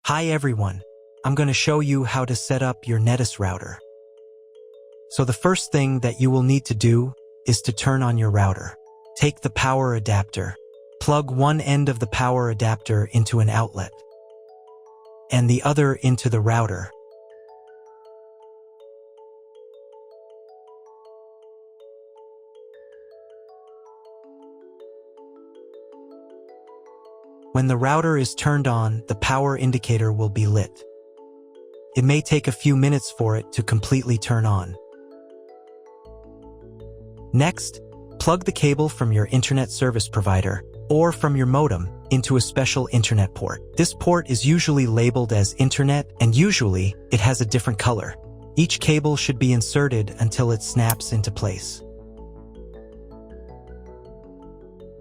Hi everyone, I'm going to show you how to set up your Netis router. So the first thing that you will need to do is to turn on your router. Take the power adapter, plug one end of the power adapter into an outlet, and the other into the router. When the router is turned on, the power indicator will be lit. It may take a few minutes for it to completely turn on. Next, plug the cable from your internet service provider or from your modem into a special internet port. This port is usually labeled as internet, and usually it has a different color. Each cable should be inserted until it snaps into place.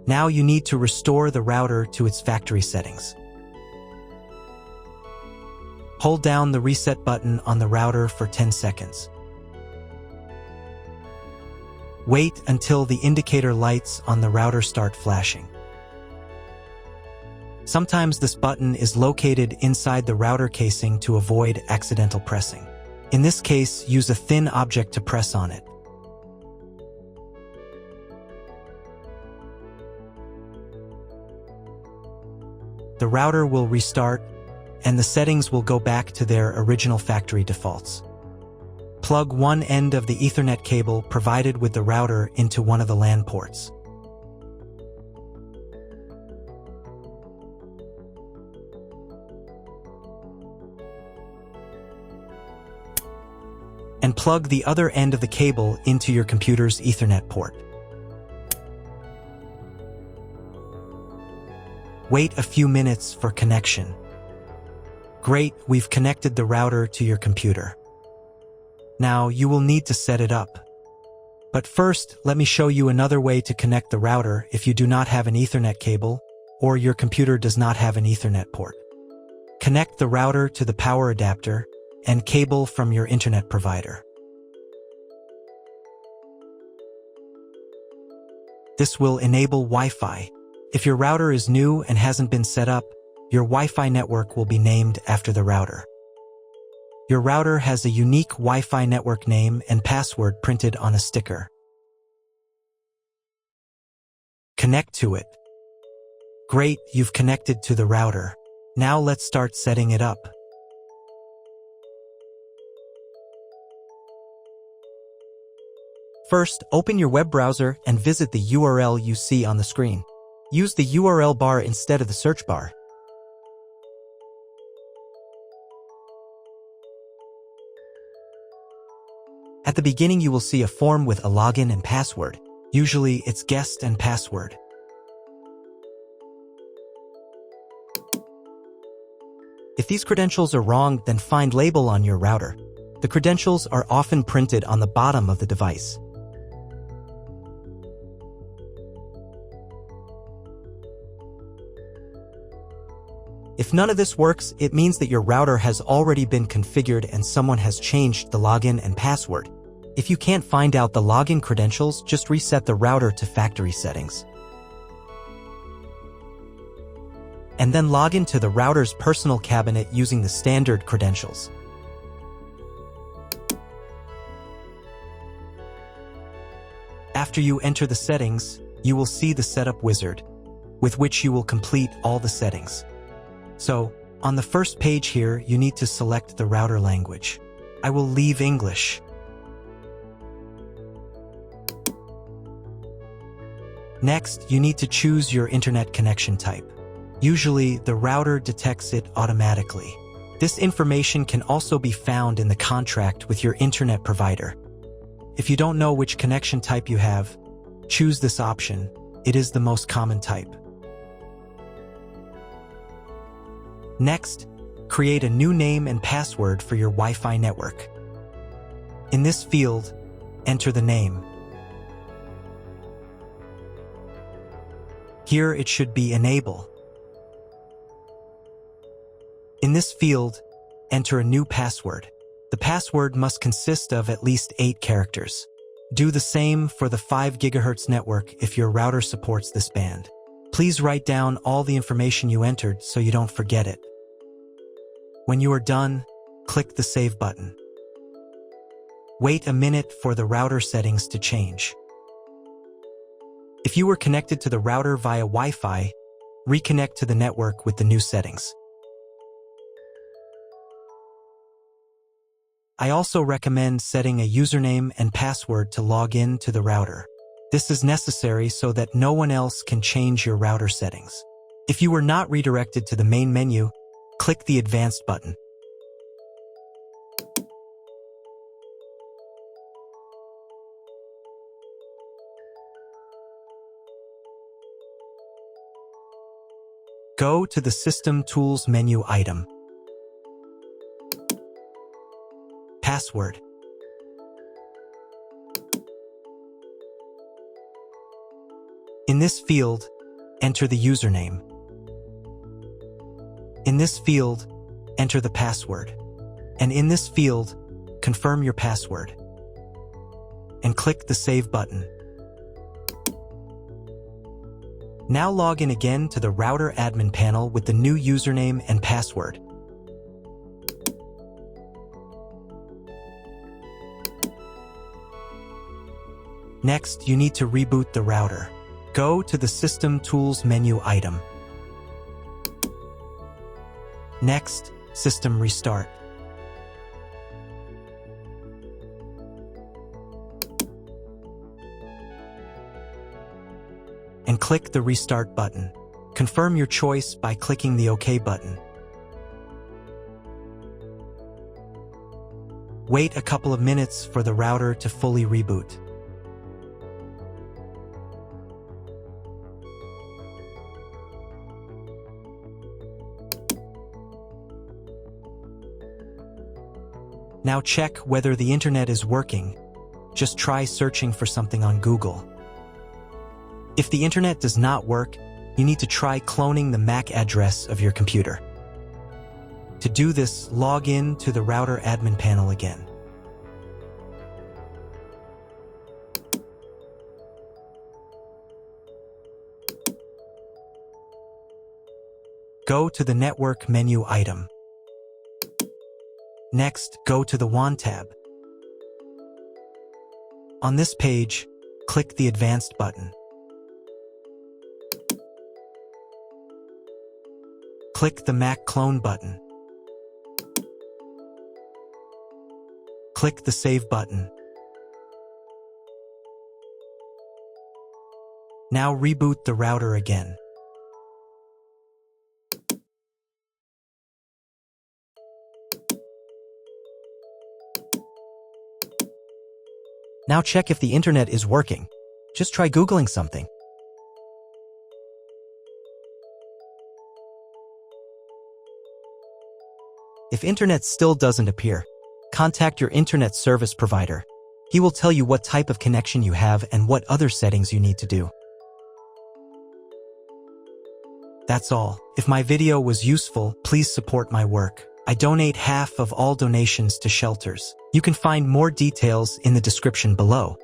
Now you need to restore the router to its factory settings. Hold down the reset button on the router for 10 seconds. Wait until the indicator lights on the router start flashing. Sometimes this button is located inside the router casing to avoid accidental pressing. In this case, use a thin object to press on it. The router will restart, and the settings will go back to their original factory defaults. Plug one end of the Ethernet cable provided with the router into one of the LAN ports. And plug the other end of the cable into your computer's Ethernet port. Wait a few minutes for connection. Great, we've connected the router to your computer. Now you will need to set it up. But first, let me show you another way to connect the router if you do not have an Ethernet cable or your computer does not have an Ethernet port. Connect the router to the power adapter and cable from your internet provider. This will enable Wi-Fi. If your router is new and hasn't been set up, your Wi-Fi network will be named after the router. Your router has a unique Wi-Fi network name and password printed on a sticker. Connect to it. Great, you've connected to the router. Now let's start setting it up. First, open your web browser and visit the URL you see on the screen. Use the URL bar instead of the search bar. At the beginning, you will see a form with a login and password. Usually, it's guest and password. If these credentials are wrong, then find label on your router. The credentials are often printed on the bottom of the device. If none of this works, it means that your router has already been configured and someone has changed the login and password. If you can't find out the login credentials, just reset the router to factory settings. And then log into the router's personal cabinet using the standard credentials. After you enter the settings, you will see the setup wizard, with which you will complete all the settings. So, on the first page here, you need to select the router language. I will leave English. Next, you need to choose your internet connection type. Usually, the router detects it automatically. This information can also be found in the contract with your internet provider. If you don't know which connection type you have, choose this option. It is the most common type. Next, create a new name and password for your Wi-Fi network. In this field, enter the name. Here it should be Enable. In this field, enter a new password. The password must consist of at least 8 characters. Do the same for the 5 GHz network if your router supports this band. Please write down all the information you entered so you don't forget it. When you are done, click the Save button. Wait a minute for the router settings to change. If you were connected to the router via Wi-Fi, reconnect to the network with the new settings. I also recommend setting a username and password to log in to the router. This is necessary so that no one else can change your router settings. If you were not redirected to the main menu, click the Advanced button. Go to the System Tools menu item. Password. In this field, enter the username. In this field, enter the password. And in this field, confirm your password. And click the Save button. Now log in again to the router admin panel with the new username and password. Next, you need to reboot the router. Go to the System Tools menu item. Next, System Restart. And click the Restart button. Confirm your choice by clicking the OK button. Wait a couple of minutes for the router to fully reboot. Now check whether the internet is working. Just try searching for something on Google. If the internet does not work, you need to try cloning the MAC address of your computer. To do this, log in to the router admin panel again. Go to the Network menu item. Next, go to the WAN tab. On this page, click the Advanced button. Click the MAC clone button. Click the Save button. Now reboot the router again. Now check if the internet is working. Just try Googling something. If internet still doesn't appear, contact your internet service provider. He will tell you what type of connection you have and what other settings you need to do. That's all. If my video was useful, please support my work. I donate half of all donations to shelters. You can find more details in the description below.